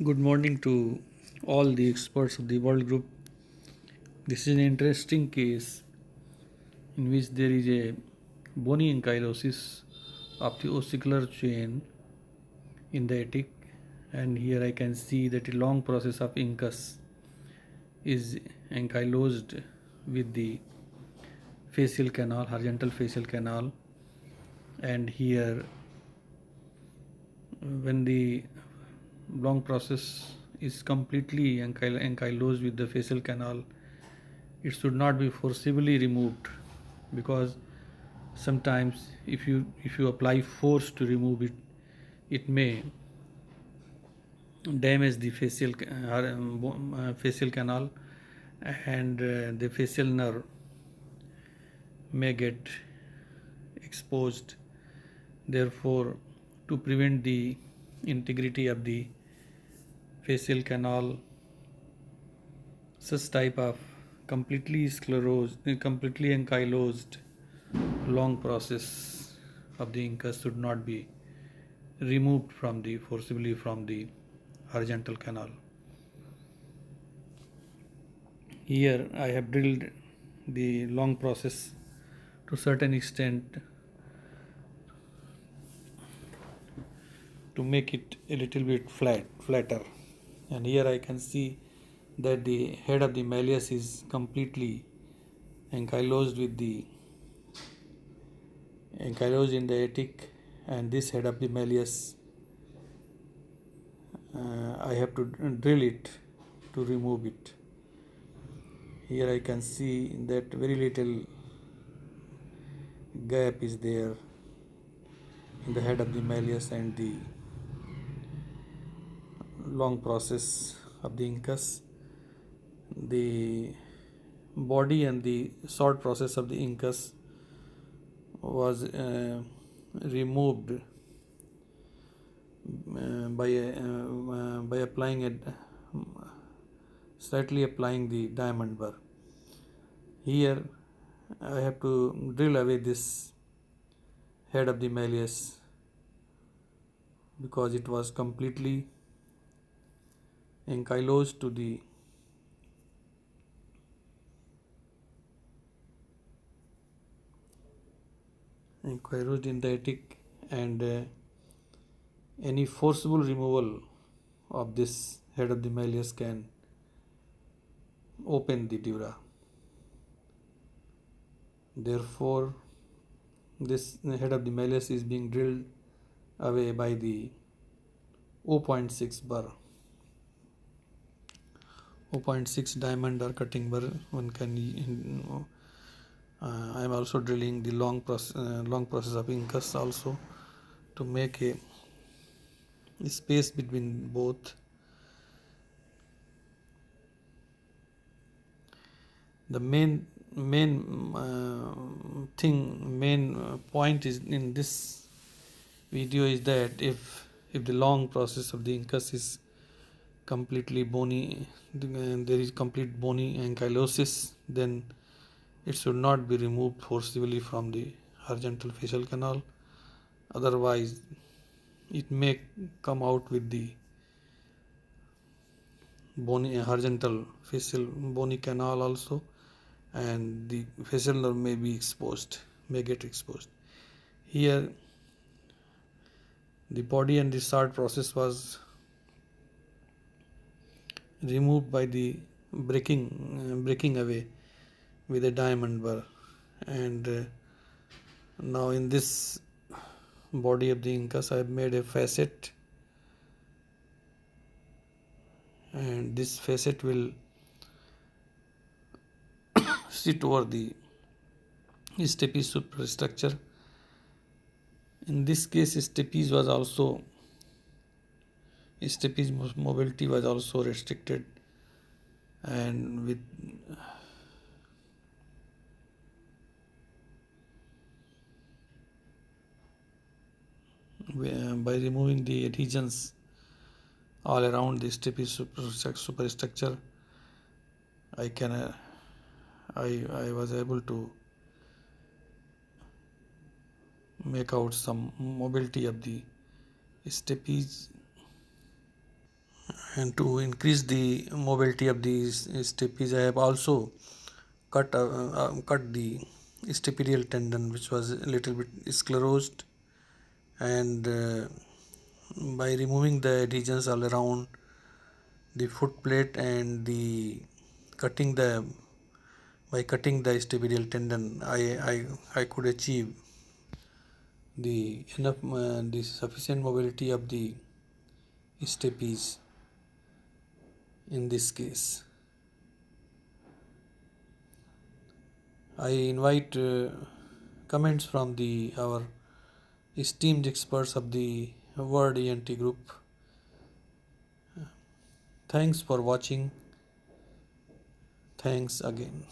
Good morning to all the experts of the World Group. This is an interesting case in which there is a bony ankylosis of the ossicular chain in the attic, and here I can see that a long process of incus is ankylosed with the facial canal, horizontal facial canal, and here when the long process is completely ankylosed with the facial canal, it should not be forcibly removed, because sometimes if you apply force to remove it, it may damage the facial canal, and the facial nerve may get exposed. Therefore, to prevent the integrity of the facial canal, such type of completely ankylosed long process of the incus should not be removed forcibly from the horizontal canal. Here I have drilled the long process to certain extent to make it a little bit flatter, and here I can see that the head of the malleus is completely ankylosed in the attic, and this head of the malleus I have to drill it to remove it. Here I can see that very little gap is there in the head of the malleus and the long process of the incus. The body and the short process of the incus was removed by applying slightly applying the diamond burr. Here I have to drill away this head of the malleus because it was completely ankylosed to the ankylosed in the attic, and any forcible removal of this head of the malleus can open the dura. Therefore, this head of the malleus is being drilled away by the 0.6 burr. 0.6 diamond or cutting burr one can. I am also drilling the long process of incus also to make a space between both. The main point is in this video is that if the long process of the incus is completely bony, there is complete bony ankylosis, then it should not be removed forcibly from the horizontal facial canal. Otherwise, it may come out with the bony horizontal facial bony canal also, and the facial nerve may get exposed. Here the body and the short process was removed by the breaking away with a diamond burr, and now in this body of the incus I have made a facet, and this facet will sit over the stapes superstructure. In this case, stapes mobility was also restricted, and by removing the adhesions all around the stapes superstructure, I was able to make out some mobility of the stapes, and to increase the mobility of these stapes, I have also cut the stapedial tendon, which was a little bit sclerosed, and by removing the adhesions all around the foot plate and the cutting the by cutting the stapedial tendon, I could achieve the sufficient mobility of the stapes in this case. I invite comments from the our esteemed experts of the World ENT group. Thanks for watching. Thanks again.